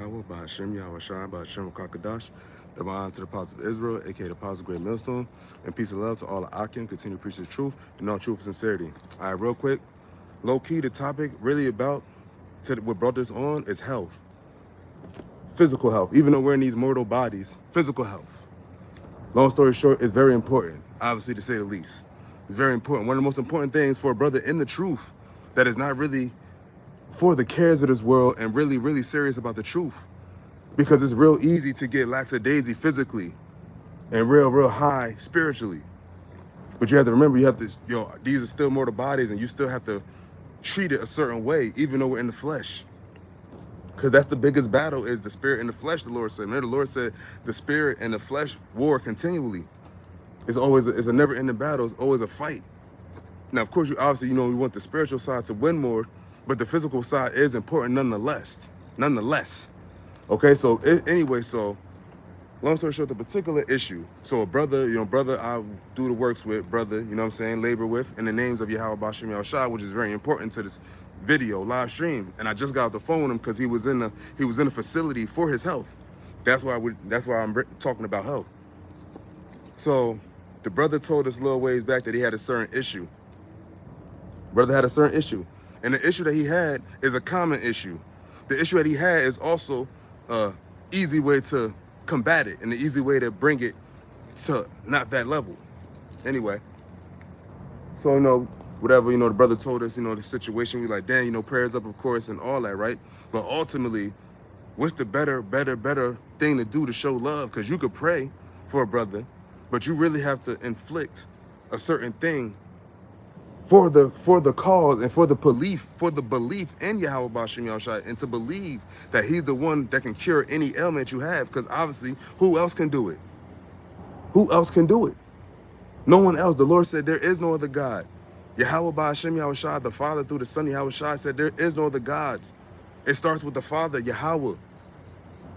Yahawah, by Hashem, Yahawashi, by Hashem, Kakadash. Divine honor to the Apostle of Israel, aka the Apostle of Great Millstone, and peace and love to all the Akim. Continue to preach the truth and all truth and sincerity. All right, real quick, low key, the topic really about what brought this on is health, physical health. Even though we're in these mortal bodies, physical health. Long story short, it's very important, obviously, to say the least. It's very important. One of the most important things for a brother in the truth that is not really for the cares of this world and really, really serious about the truth. Because it's real easy to get lackadaisy physically and real high spiritually. But you have to remember, you have to, these are still mortal bodies and you still have to treat it a certain way, even though we're in the flesh. Because that's the biggest battle, is the spirit and the flesh, the Lord said. Remember, the Lord said the spirit and the flesh war continually. It's always it's a never-ending battle. It's always a fight. Now, of course, you obviously, we want the spiritual side to win more, but the physical side is important nonetheless. Okay, so anyway, so long story short, the particular issue. So a brother, brother I do the works with, brother, labor with, in the names of Yahawah Bashem Yahawashi, which is very important to this video live stream. And I just got off the phone with him because he was in a facility for his health. That's why I'm talking about health. So the brother told us a little ways back that he had a certain issue. Brother had a certain issue. And the issue that he had is a common issue. The issue that he had is also an easy way to combat it and the easy way to bring it to not that level. Anyway, so, whatever, the brother told us, the situation, we like, damn, prayers up, of course, and all that, right? But ultimately, what's the better thing to do to show love? Because you could pray for a brother, but you really have to inflict a certain thing for the cause and for the belief in Yahawah Bashem Yahawashi, and to believe that he's the one that can cure any ailment you have. Because obviously, who else can do it? Who else can do it? No one else. The Lord said there is no other God. Yahawah Bashem Yahawashi, the Father through the Son Yahawashi, said there is no other gods. It starts with the Father, Yahawah.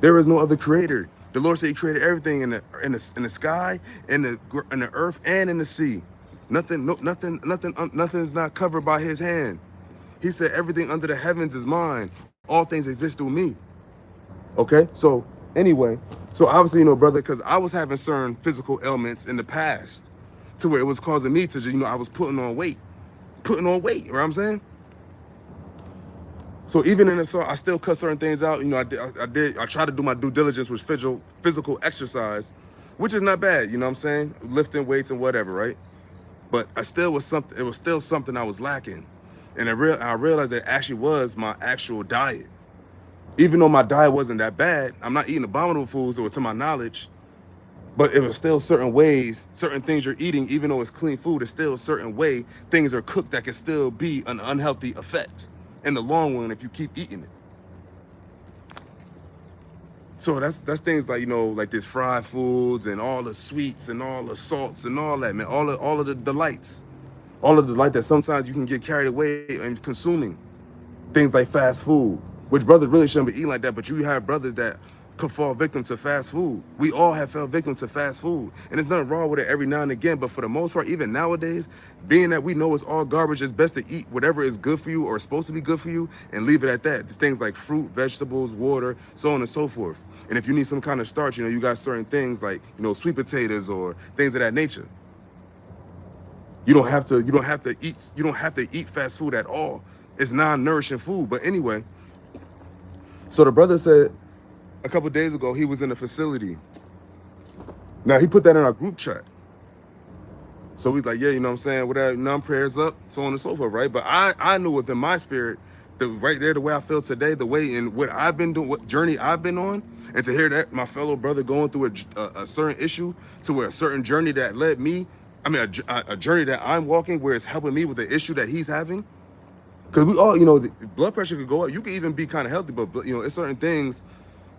There is no other creator. The Lord said he created everything in the sky, in the earth, and in the sea. Nothing is not covered by his hand. He said everything under the heavens is mine. All things exist through me. Okay, so anyway, so obviously, brother, because I was having certain physical ailments in the past to where it was causing me to, I was putting on weight, you know what I'm saying? So even in the I still cut certain things out. I tried to do my due diligence with physical exercise, which is not bad, you know what I'm saying? Lifting weights and whatever, right? But it was still something I was lacking. And I realized that it actually was my actual diet. Even though my diet wasn't that bad, I'm not eating abominable foods, or to my knowledge, but it was still certain ways, certain things you're eating, even though it's clean food, it's still a certain way things are cooked that can still be an unhealthy effect in the long run if you keep eating it. So that's things like, like this fried foods and all the sweets and all the salts and all that, man. All of the delights. All of the delight that sometimes you can get carried away and consuming. Things like fast food, which brothers really shouldn't be eating like that, but you have brothers that could fall victim to fast food. We all have fell victim to fast food. And there's nothing wrong with it every now and again, but for the most part, even nowadays, being that we know it's all garbage, it's best to eat whatever is good for you or supposed to be good for you and leave it at that. There's things like fruit, vegetables, water, so on and so forth. And if you need some kind of starch, you got certain things like, sweet potatoes or things of that nature. You don't have to eat fast food at all. It's non-nourishing food. But anyway, so the brother said a couple days ago he was in a facility. Now he put that in our group chat. So he's like, yeah, you know what I'm saying, whatever, prayers up, so on and so forth, right? But I knew within my spirit, right there, the way I feel today, the way in what I've been doing, what journey I've been on, and to hear that my fellow brother going through a certain issue, to where a certain journey that led me, a journey that I'm walking where it's helping me with the issue that he's having. Because we all, the blood pressure could go up. You could even be kind of healthy, but it's certain things,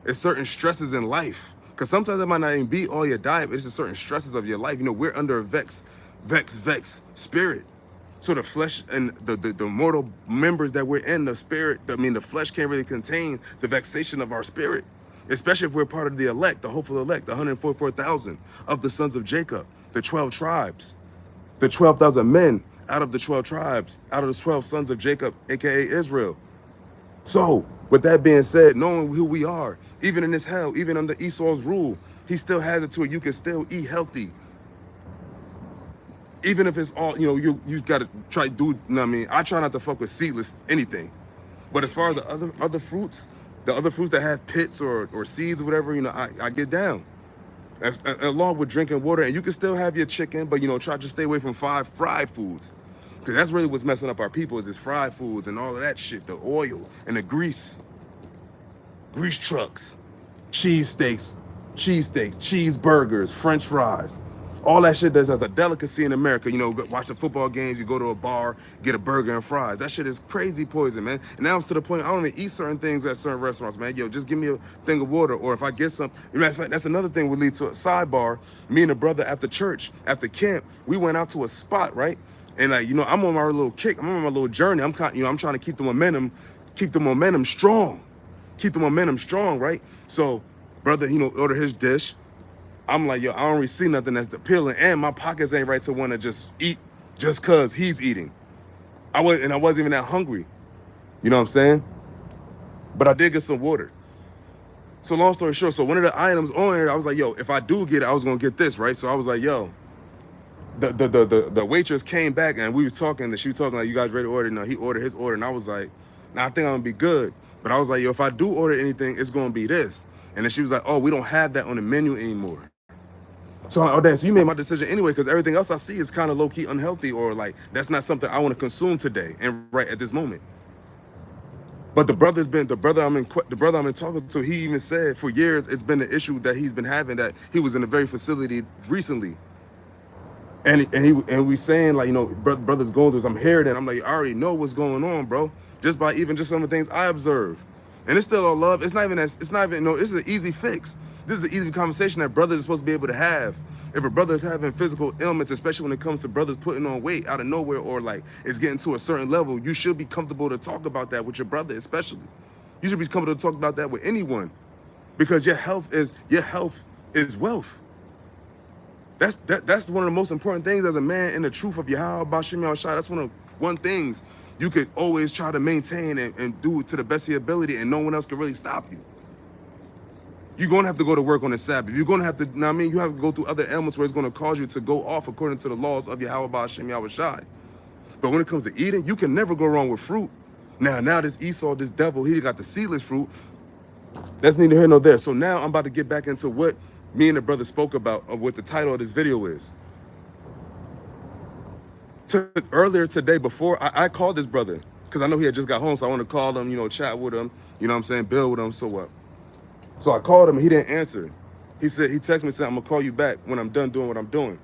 it's certain stresses in life. Because sometimes it might not even be all your diet, but it's just certain stresses of your life. We're under a vex spirit. So the flesh and the mortal members that we're in, the spirit, the flesh can't really contain the vexation of our spirit. Especially if we're part of the elect, the hopeful elect, the 144,000 of the sons of Jacob, the 12 tribes, the 12,000 men out of the 12 tribes, out of the 12 sons of Jacob, aka Israel. So With that being said, knowing who we are, even in this hell, even under Esau's rule, he still has it to where you can still eat healthy. Even if it's all, you gotta try do, you know what I mean? I try not to fuck with seedless anything. But as far as the other fruits, the other fruits that have pits or seeds or whatever, I get down. Along with drinking water, and you can still have your chicken, but try to stay away from fried foods. Because that's really what's messing up our people is this fried foods and all of that shit, the oil and the grease trucks, cheeseburgers, French fries, all that shit that's a delicacy in America. Watch the football games, you go to a bar, get a burger and fries. That shit is crazy poison, man. And now it's to the point I don't even eat certain things at certain restaurants, man. Yo, just give me a thing of water, or if I get some. That's another thing would lead to a sidebar. Me and a brother after church, after camp, we went out to a spot, right? And I'm on my little kick, I'm on my little journey. I'm trying to keep the momentum strong. Keep the momentum strong, right? So, brother, order his dish. I'm like, yo, I don't really see nothing that's appealing, and my pockets ain't right to want to just eat just cause he's eating. I wasn't even that hungry. You know what I'm saying? But I did get some water. So long story short, so one of the items on here, I was like, yo, if I do get it, I was gonna get this, right? So I was like, yo, the waitress came back and we was talking, and she was talking like, you guys ready to order? No, he ordered his order, and I was like, nah, I think I'm gonna be good. But I was like, yo, if I do order anything, it's gonna be this. And then she was like, oh, we don't have that on the menu anymore. So I'm like, oh damn, so you made my decision anyway, because everything else I see is kind of low-key unhealthy, or like that's not something I want to consume today and right at this moment. But the brother I'm in talking to, he even said for years it's been an issue that he's been having, that he was in the very facility recently. And we saying like, brothers going through this. I'm hearing it. I'm like, I already know what's going on, bro. Just by even just some of the things I observe. And it's still all love. It's not even it's an easy fix. This is an easy conversation that brothers are supposed to be able to have. If a brother is having physical ailments, especially when it comes to brothers putting on weight out of nowhere, or like it's getting to a certain level, you should be comfortable to talk about that with your brother, especially. You should be comfortable to talk about that with anyone, because your health is wealth. That's one of the most important things as a man in the truth of Yahawashi. That's one things you could always try to maintain and do to the best of your ability, and no one else can really stop you. You're going to have to go to work on the Sabbath. You're going to have to, you have to go through other elements where it's going to cause you to go off according to the laws of Yahawashi. But when it comes to eating, you can never go wrong with fruit. Now this Esau, this devil, he got the seedless fruit. That's neither here nor there. So now I'm about to get back into what me and the brother spoke about, of what the title of this video is. Earlier today, before I called this brother, because I know he had just got home, so I want to call him, chat with him, you know what I'm saying, build with him, so what? So I called him, and he didn't answer. He texted me, saying, I'm gonna call you back when I'm done doing what I'm doing.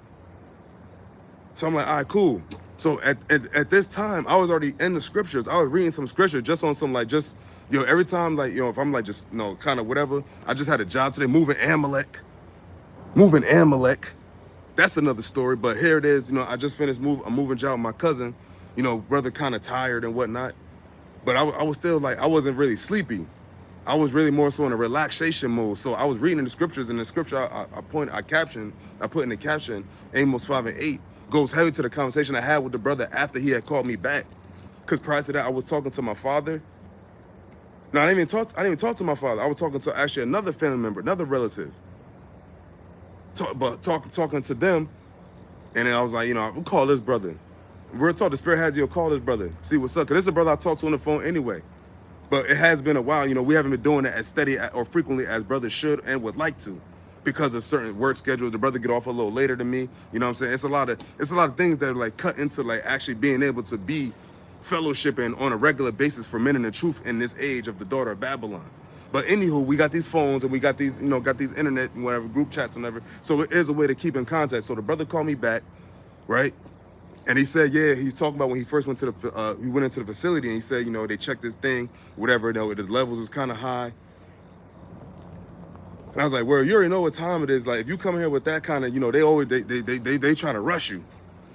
So I'm like, all right, cool. So at this time, I was already in the scriptures. I was reading some scripture just on some, like, just, every time, like, if I'm like, just, kind of whatever, I just had a job today, moving Amalek. That's another story, but here it is. I just finished a moving job with my cousin. Brother kind of tired and whatnot, but I was still like, I wasn't really sleepy. I was really more so in a relaxation mode. So I was reading the scriptures, and the scripture I put in the caption, Amos 5:8, goes heavy to the conversation I had with the brother after he had called me back. Because prior to that, I was talking to my father. No, I didn't even talk to my father. I was talking to actually another family member, another relative. Talking to them, and then I was like, we'll call this brother. Real talk, the Spirit has you call this brother. See what's up. Because this is a brother I talked to on the phone anyway. But it has been a while. We haven't been doing it as steady or frequently as brothers should and would like to, because of certain work schedules. The brother get off a little later than me. You know what I'm saying? It's a lot of things that are like cut into like actually being able to be fellowshipping on a regular basis for men in the truth in this age of the daughter of Babylon. But anywho, we got these phones, and we got these, got these internet and whatever, group chats and whatever. So it is a way to keep in contact. So the brother called me back, right? And he said, yeah, he's talking about when he first went to he went into the facility, and he said, they checked this thing, whatever, the levels was kind of high. And I was like, well, you already know what time it is. Like, if you come here with that kind of, they always, they try to rush you.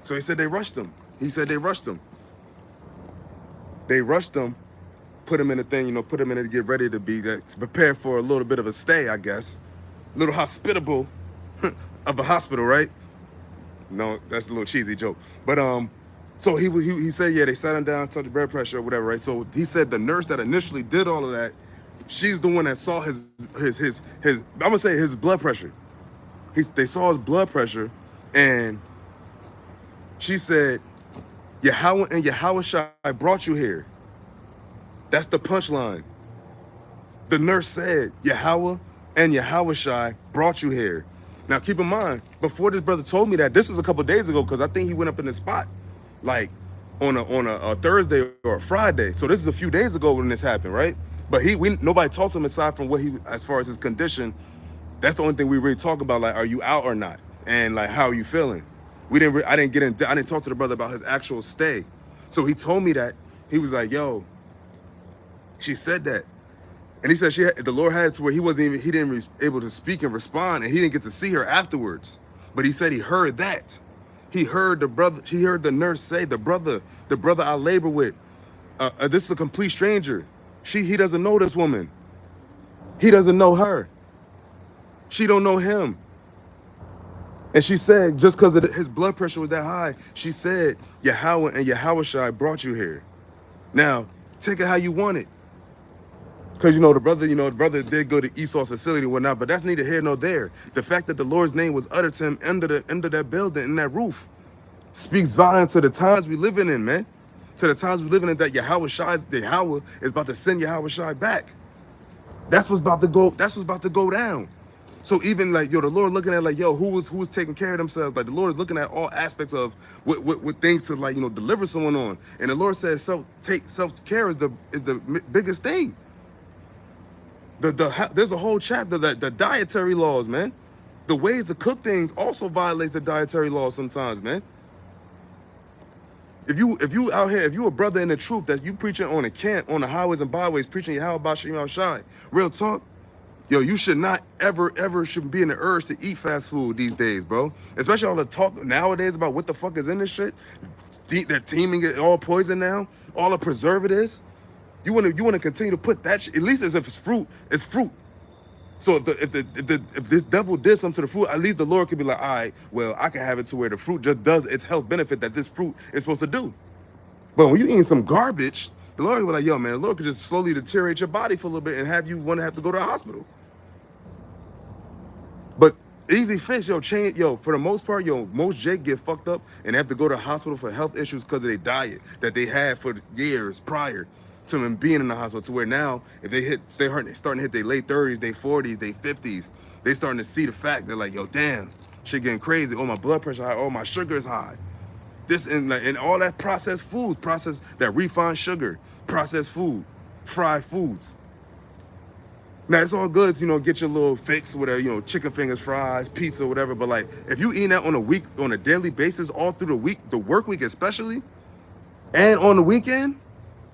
So he said they rushed him. He said they rushed him. They rushed him, put him in a thing, put him in it to get ready to prepare for a little bit of a stay, I guess. A little hospitable of a hospital, right? No, that's a little cheesy joke. But so he said, yeah, they sat him down, touched the blood pressure or whatever, right? So he said the nurse that initially did all of that, She's the one that saw his I'm gonna say his blood pressure. They saw his blood pressure, and she said, Yahawah and Yahawashi brought you here. That's the punchline. The nurse said, Yahawah and Yahawashi brought you here. Now keep in mind, before this brother told me that, this was a couple days ago, because I think he went up in the spot like on a Thursday or a Friday. So this is a few days ago when this happened, right? But nobody talked to him aside from what as far as his condition. That's the only thing we really talk about, like, are you out or not? And like, how are you feeling? I didn't talk to the brother about his actual stay. So he told me that. He was like, yo, she said that. And he said the Lord had it to where he didn't able to speak and respond, and he didn't get to see her afterwards. But he said he heard that. He heard the nurse say, the brother I labor with, this is a complete stranger. He doesn't know this woman. He doesn't know her. She don't know him. And she said, just because his blood pressure was that high, she said, Yahawah and Yahawashi brought you here. Now, take it how you want it. Because, the brother did go to Esau's facility and whatnot, but that's neither here nor there. The fact that the Lord's name was uttered to him under that building, in that roof, speaks volume to the times we living in, man. To the times we living in, that Yahawah is about to send Yahawashi back. That's what's about to go down. So even like, the Lord looking at like, who was taking care of themselves? Like, the Lord is looking at all aspects of what things to, like, deliver someone on. And the Lord says self-care is the biggest thing. There's a whole chapter that the dietary laws, man. The ways to cook things also violates the dietary laws sometimes, man. If you out here, if you a brother in the truth that you preaching on a camp, on the highways and byways, preaching Yahawashi, real talk, you should not ever should be in the urge to eat fast food these days, bro. Especially all the talk nowadays about what the fuck is in this shit. They're teaming it all poison now, all the preservatives. You want to continue to put that shit, at least as if it's fruit. It's fruit. So if this devil did something to the fruit, at least the Lord could be like, all right, well, I can have it to where the fruit just does its health benefit that this fruit is supposed to do. But when you eating some garbage, the Lord will be like, yo, man, the Lord could just slowly deteriorate your body for a little bit and have you have to go to the hospital. But easy fix, for the most part, most Jake get fucked up and have to go to the hospital for health issues because of their diet that they had for years prior to them being in the hospital, to where now, if they starting to hit their late 30s, their 40s, their 50s, they starting to see the fact. They're like, yo, damn, shit getting crazy. Oh, my blood pressure high. Oh, my sugar is high. This and all that processed foods, that refined sugar, processed food, fried foods. Now, it's all good to, get your little fix, whatever, chicken fingers, fries, pizza, whatever. But like, if you eating that on a daily basis, all through the week, the work week especially, and on the weekend,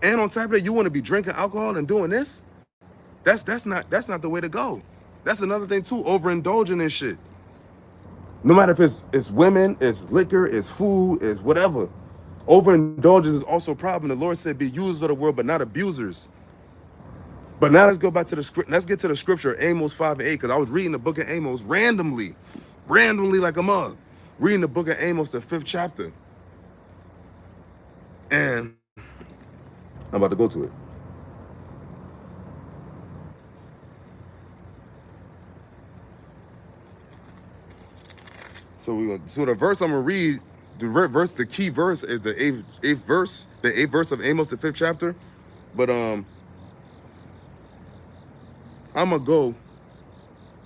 and on top of that, you want to be drinking alcohol and doing this? That's not the way to go. That's another thing too, overindulging in shit. No matter if it's women, it's liquor, it's food, it's whatever. Overindulgence is also a problem. The Lord said, be users of the world, but not abusers. But now let's go back to the script. Let's get to the scripture, Amos 5:8, because I was reading the book of Amos randomly like a mug. Reading the book of Amos, the 5th chapter. And I'm about to go to it. So the verse I'm gonna read, the key verse is the eighth verse of Amos, the 5th chapter. But I'm gonna go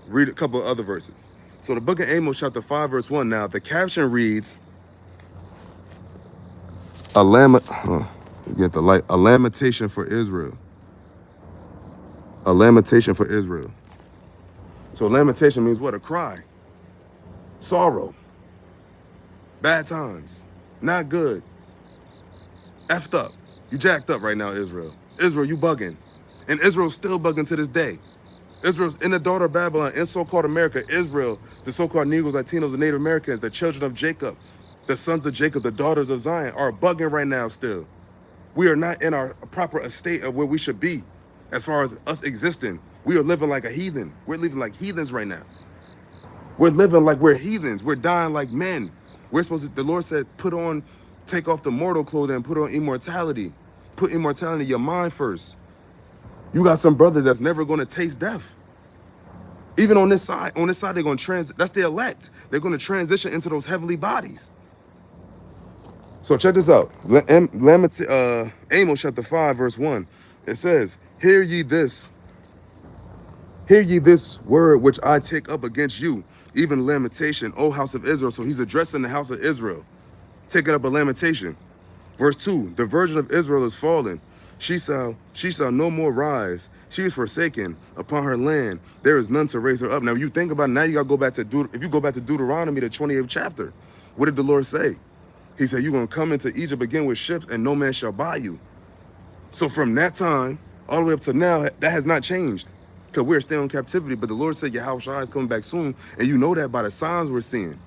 read a couple of other verses. So the book of Amos, chapter 5, verse 1. Now the caption reads, a lamentation for Israel. A lamentation for Israel. So lamentation means what? A cry. Sorrow. Bad times. Not good. Effed up. You jacked up right now, Israel. Israel, you bugging. And Israel's still bugging to this day. Israel's in the daughter of Babylon, in so-called America. Israel, the so-called Negroes, Latinos, the Native Americans, the children of Jacob, the sons of Jacob, the daughters of Zion, are bugging right now still. We are not in our proper estate of where we should be as far as us existing. We are living like a heathen. We're living like heathens right now. We're living like we're heathens. We're dying like men. We're supposed to, the Lord said, take off the mortal clothing and put on immortality. Put immortality in your mind first. You got some brothers that's never going to taste death. Even on this side, they're going to that's the elect. They're going to transition into those heavenly bodies. So check this out. Amos chapter 5, verse 1. It says, hear ye this word which I take up against you, even lamentation, O house of Israel. So he's addressing the house of Israel, taking up a lamentation. Verse 2, the virgin of Israel is fallen. She shall no more rise. She is forsaken. Upon her land, there is none to raise her up. Now, you think about it, now you got to go back to, if you go back to Deuteronomy, the 28th chapter, what did the Lord say? He said, you're going to come into Egypt again with ships and no man shall buy you. So from that time, all the way up to now, that has not changed because we're still in captivity. But the Lord said, Yahawashi is coming back soon. And you know that by the signs we're seeing.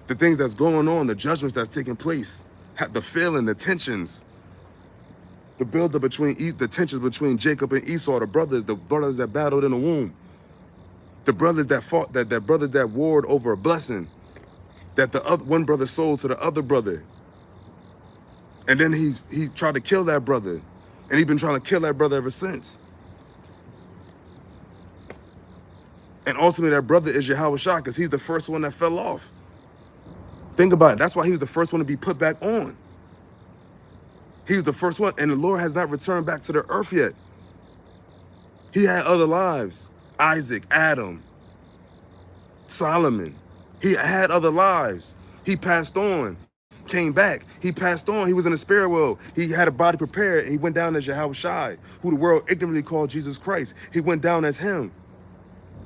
The things that's going on, the judgments that's taking place, the feeling, the tensions, the buildup the tensions between Jacob and Esau, the brothers that battled in the womb, the brothers that fought, the brothers that warred over a blessing that the one brother sold to the other brother. And then he tried to kill that brother. And he's been trying to kill that brother ever since. And ultimately that brother is Yahawashi because he's the first one that fell off. Think about it. That's why he was the first one to be put back on. He was the first one. And the Lord has not returned back to the earth yet. He had other lives. Isaac, Adam, Solomon. He had other lives. He passed on, came back. He passed on. He was in the spirit world. He had a body prepared. And he went down as Yahawashi, who the world ignorantly called Jesus Christ. He went down as him.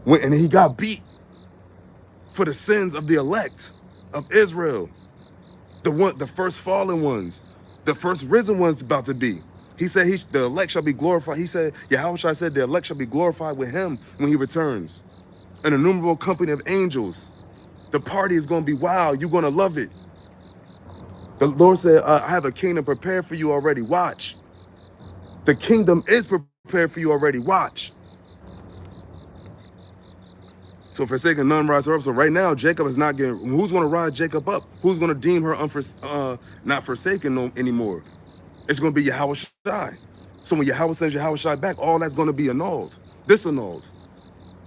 And he got beat for the sins of the elect of Israel. The first fallen ones, the first risen ones about to be. He said the elect shall be glorified. He said, Yahawashi said the elect shall be glorified with him when he returns. An innumerable company of angels. The party is going to be wild. You're going to love it. The Lord said, I have a kingdom prepared for you already. Watch. The kingdom is prepared for you already. Watch. So forsaken, none rise her up. So right now, Jacob is not getting, who's going to rise Jacob up? Who's going to deem her not forsaken anymore? It's going to be Yahawashi. So when Yahawah sends Yahawashi back, all that's going to be disannulled.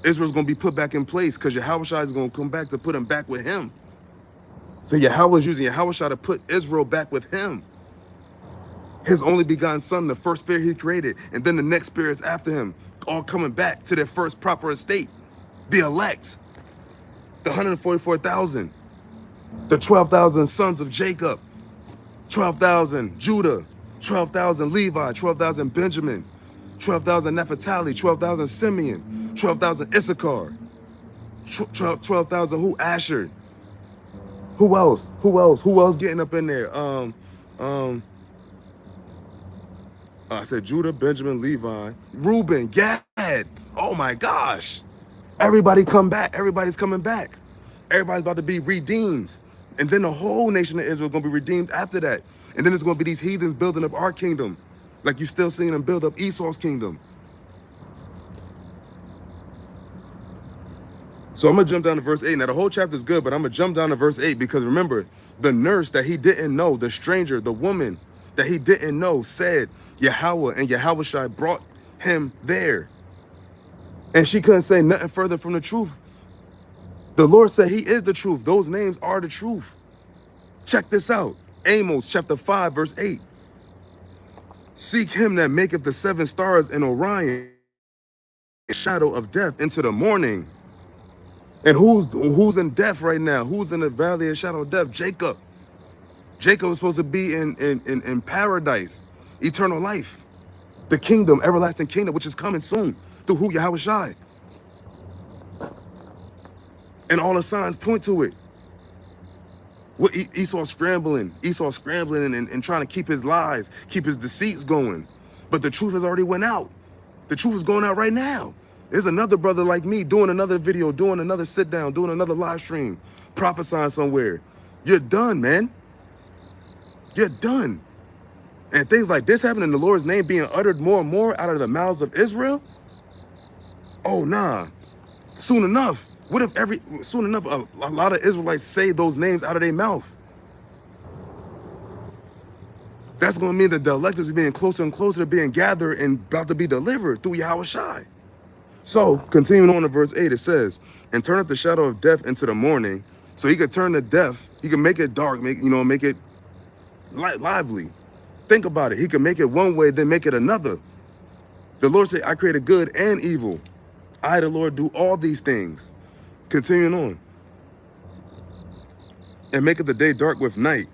Israel's going to be put back in place because Yahawashi is going to come back to put him back with him. So Yahawah is using Yahawashi to put Israel back with him. His only begotten son, the first spirit he created, and then the next spirits after him, all coming back to their first proper estate. The elect, the 144,000, the 12,000 sons of Jacob, 12,000 Judah, 12,000 Levi, 12,000 Benjamin, 12,000 Naphtali, 12,000 Simeon, 12,000 Issachar, 12,000 who? Asher. Who else? Who else getting up in there? I said Judah, Benjamin, Levi, Reuben, Gad. Oh my gosh. Everybody come back. Everybody's coming back. Everybody's about to be redeemed. And then the whole nation of Israel is going to be redeemed after that. And then there's going to be these heathens building up our kingdom. Like you're still seeing them build up Esau's kingdom. So I'm going to jump down to verse 8. Now, the whole chapter is good, but I'm going to jump down to verse 8 because remember, the nurse that he didn't know, the stranger, the woman that he didn't know said Yahawah, and Yahawashi brought him there. And she couldn't say nothing further from the truth. The Lord said he is the truth. Those names are the truth. Check this out. Amos chapter 5, verse 8. Seek him that maketh the 7 stars in Orion, shadow of death into the morning. And who's in death right now? Who's in the valley of shadow of death? Jacob. Jacob was supposed to be in paradise, eternal life, the kingdom, everlasting kingdom, which is coming soon through who? Yahawashi. And all the signs point to it. What Esau scrambling and trying to keep his lies, keep his deceits going. But the truth has already went out. The truth is going out right now. There's another brother like me doing another video, doing another sit down, doing another live stream, prophesying somewhere. You're done, man. You're done. And things like this happen in the Lord's name being uttered more and more out of the mouths of Israel. Oh, nah. Soon enough. What if soon enough, a lot of Israelites say those names out of their mouth? That's going to mean that the elect is being closer and closer to being gathered and about to be delivered through Yahawashi. So, continuing on to verse 8, it says, and turn up the shadow of death into the morning. So he could turn the death, he can make it dark, make it lively. Think about it. He can make it one way, then make it another. The Lord said, I created good and evil. I, the Lord, do all these things. Continuing on. And maketh the day dark with night.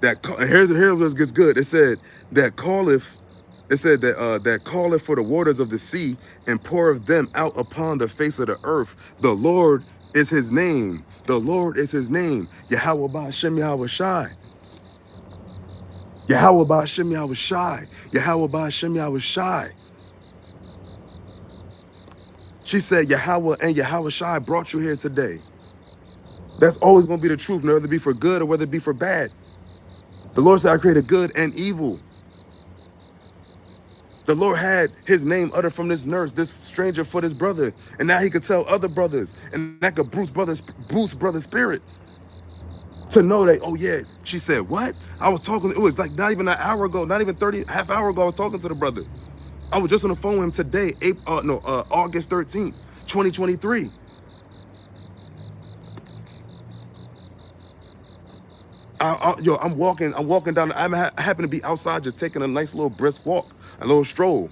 Here's what gets good. It said that calleth for the waters of the sea and poureth them out upon the face of the earth. The Lord is his name. The Lord is his name. Yahawah ba'ashem Yahawashi. Yahawah ba'ashem Yahawashi. Yahawah ba'ashem Yahawashi. She said, Yahawah and Yahawashi brought you here today. That's always going to be the truth, whether it be for good or whether it be for bad. The Lord said, I created good and evil. The Lord had his name uttered from this nurse, this stranger for this brother. And now he could tell other brothers. And that could boost brother's spirit. To know that, oh yeah, she said, what? I was talking, it was like not even an hour ago, not even half hour ago, I was talking to the brother. I was just on the phone with him today, August 13th, 2023. I'm walking down. I happen to be outside just taking a nice little brisk walk, a little stroll.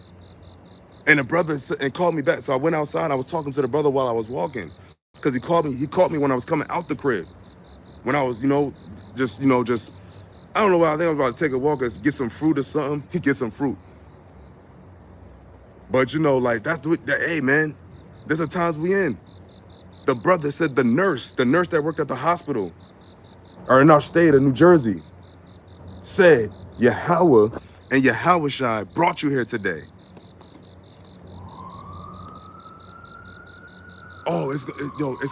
And the brother called me back. So I went outside. I was talking to the brother while I was walking. Because he called me when I was coming out the crib. When I was, just, I don't know why. I think I was about to take a walk and get some fruit or something. He get some fruit. But like hey man, there's the times we in. The brother said the nurse that worked at the hospital, or in our state of New Jersey, said Yahawah and Yahawashi brought you here today. Oh, it's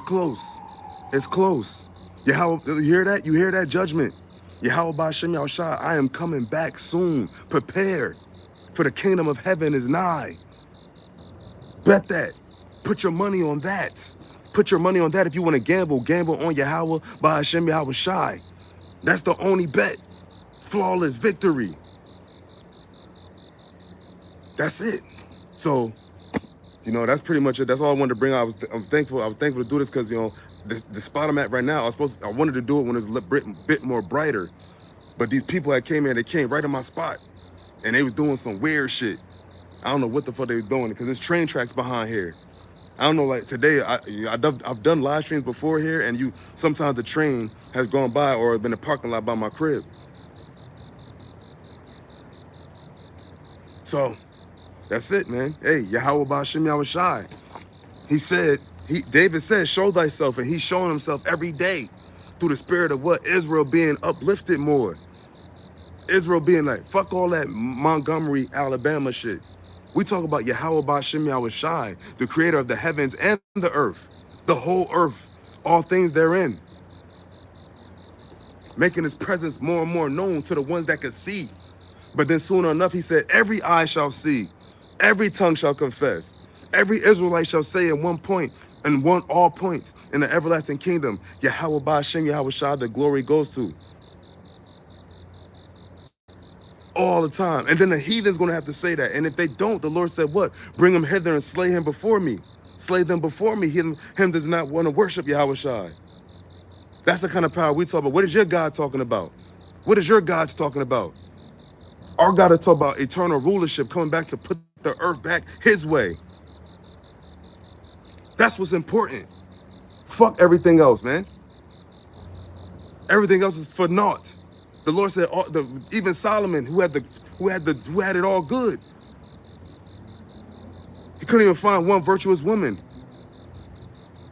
close. It's close. Yahawah, you hear that? You hear that judgment? Yahawah ba'ashem Yahawashi, I am coming back soon. Prepare, for the kingdom of heaven is nigh. Bet that. Put your money on that. Put your money on that. If you want to gamble on Yahawah ba'ashem Yahawashi. That's the only bet. Flawless victory. That's it. So, that's pretty much it. That's all I wanted to bring out. I'm thankful to do this because, the spot I'm at right now, I wanted to do it when it was a bit more brighter. But these people that came in, they came right in my spot. And they was doing some weird shit. I don't know what the fuck they were doing because there's train tracks behind here. I don't know, like today, I've done live streams before here, and sometimes the train has gone by or been in a parking lot by my crib. So, that's it, man. Hey, Yahawah ba'ashem Yahawashi. David said, show thyself, and he's showing himself every day through the spirit of what? Israel being uplifted more. Israel being like, fuck all that Montgomery, Alabama shit. We talk about Yahawah ba'ashem Yahawashi, the creator of the heavens and the earth, the whole earth, all things therein. Making his presence more and more known to the ones that can see. But then sooner enough, he said, every eye shall see, every tongue shall confess, every Israelite shall say at one point, and all points in the everlasting kingdom, Yahawah ba'ashem Yahawashi, the glory goes to. All the time. And then the heathen's going to have to say that. And if they don't, the Lord said what? Bring them hither and slay him before me. Slay them before me. Him does not want to worship Yahawashi. That's the kind of power we talk about. What is your God talking about? What is your God's talking about? Our God is talking about eternal rulership, coming back to put the earth back his way. That's what's important. Fuck everything else, man. Everything else is for naught. The Lord said, even Solomon, who had it all good, he couldn't even find one virtuous woman.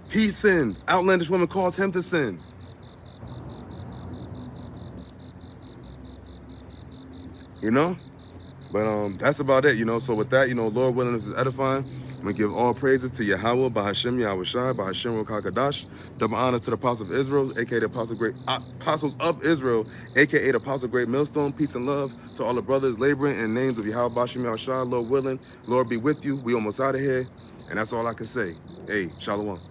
He sinned. Outlandish woman caused him to sin. But that's about it. So with that, Lord willing, this is edifying. I'm going to give all praises to Yahawah ba'ashem Yahawashi, ba'ashem Rokakadash. Double honor to the Apostles of Israel, a.k.a. the Apostles of Israel, a.k.a. the Apostle Great Millstone. Peace and love to all the brothers laboring in the names of Yahawah ba'ashem Yahawashi. Lord willing, Lord be with you. We almost out of here. And that's all I can say. Hey, shalom.